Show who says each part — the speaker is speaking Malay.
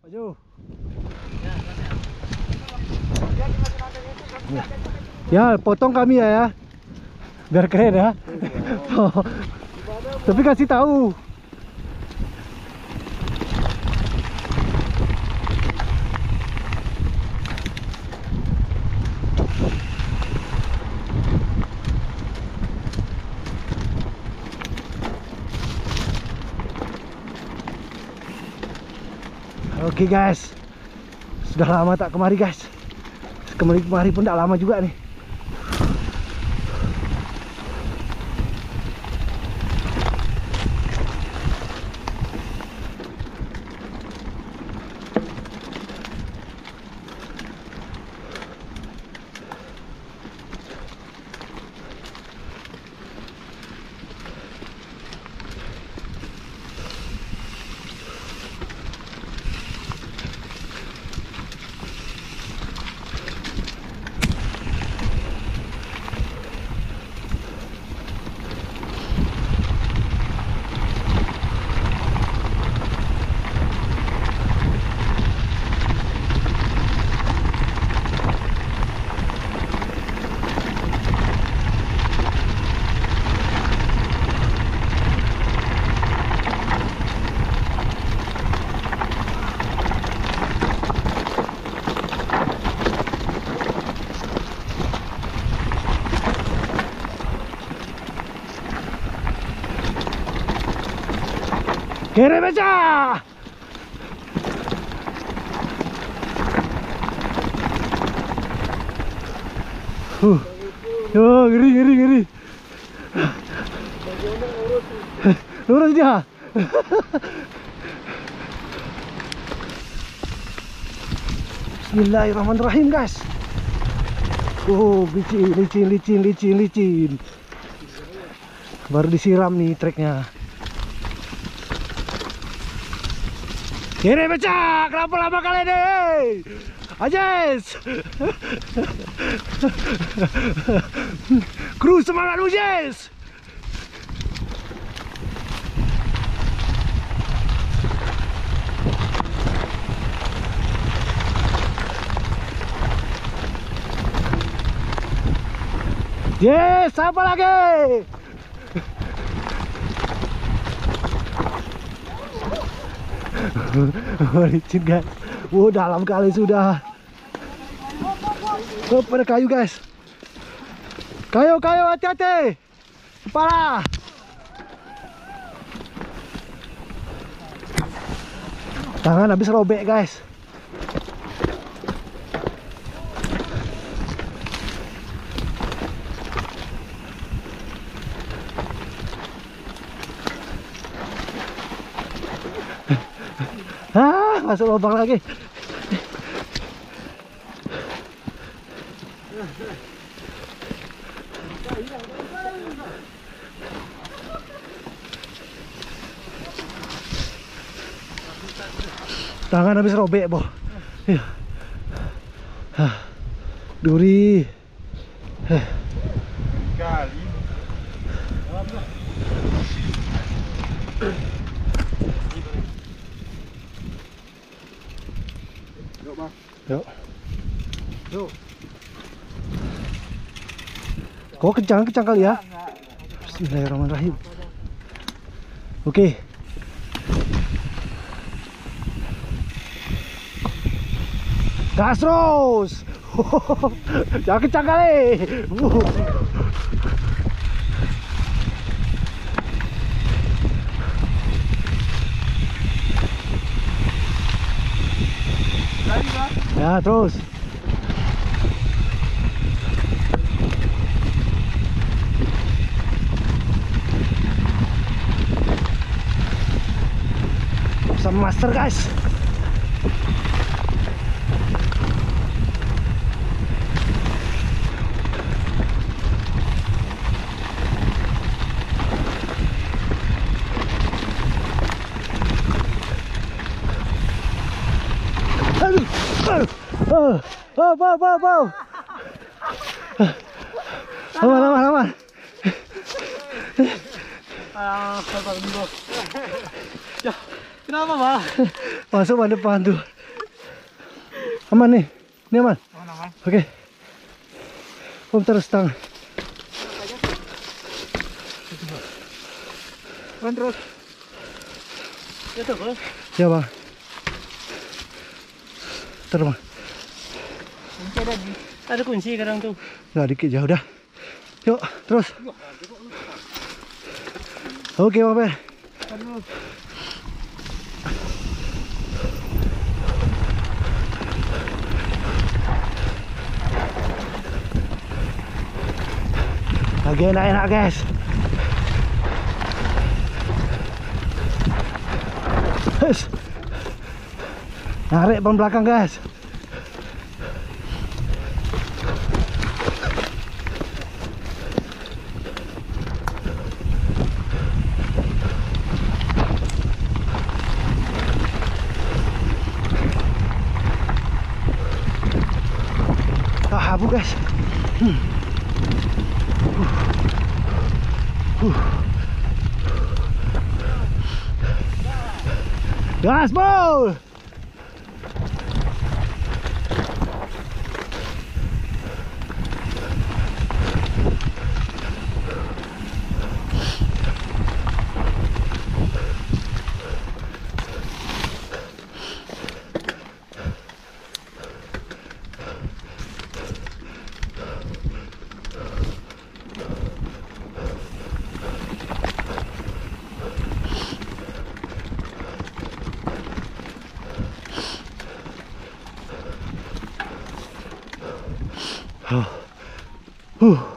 Speaker 1: Maju. Ya, potong kami ya. Biar keren ya. Tapi kasih tahu. Oke guys, sudah lama tak kemari guys. Kemari pun tak lama juga nih. Kiri baca. Oh, ngeri. Lurus dia. Bismillahirrahmanirrahim guys. Oh, licin. Baru disiram nih treknya. Kiri pecah, kenapa lama kali ini? Ajes. Kru semangat Ajes. Yes, apa lagi? Licin guys. Wow, dalam kali sudah. Oh, pada kayu guys. Kayu hati-hati. Kepala. Tangan habis robek guys. Masuk lubang lagi. Tangan habis robek, boh. Ya. Duri.
Speaker 2: Kali.
Speaker 1: Yuk. Kau kencang kali ya. Bismillahirrahmanirrahim. Oke. Gas terus. Jangan kencang kali. Ya, terus. Sama master guys. Bau. Aman.
Speaker 2: Ya, kenapa, Pak?
Speaker 1: Masuk depan tuh. Aman nih. Ini aman.
Speaker 2: Aman.
Speaker 1: Oke. Om terus tang.
Speaker 2: Terus. Itu bos.
Speaker 1: Ya bang. Terbang.
Speaker 2: Ada kunci kadang tuh.
Speaker 1: Nggak dikit jauh dah. Yuk terus. Oke bang Per. Lagi enak-enak guys. Narik ban belakang guys. Habu guys. Gas bol. Oh.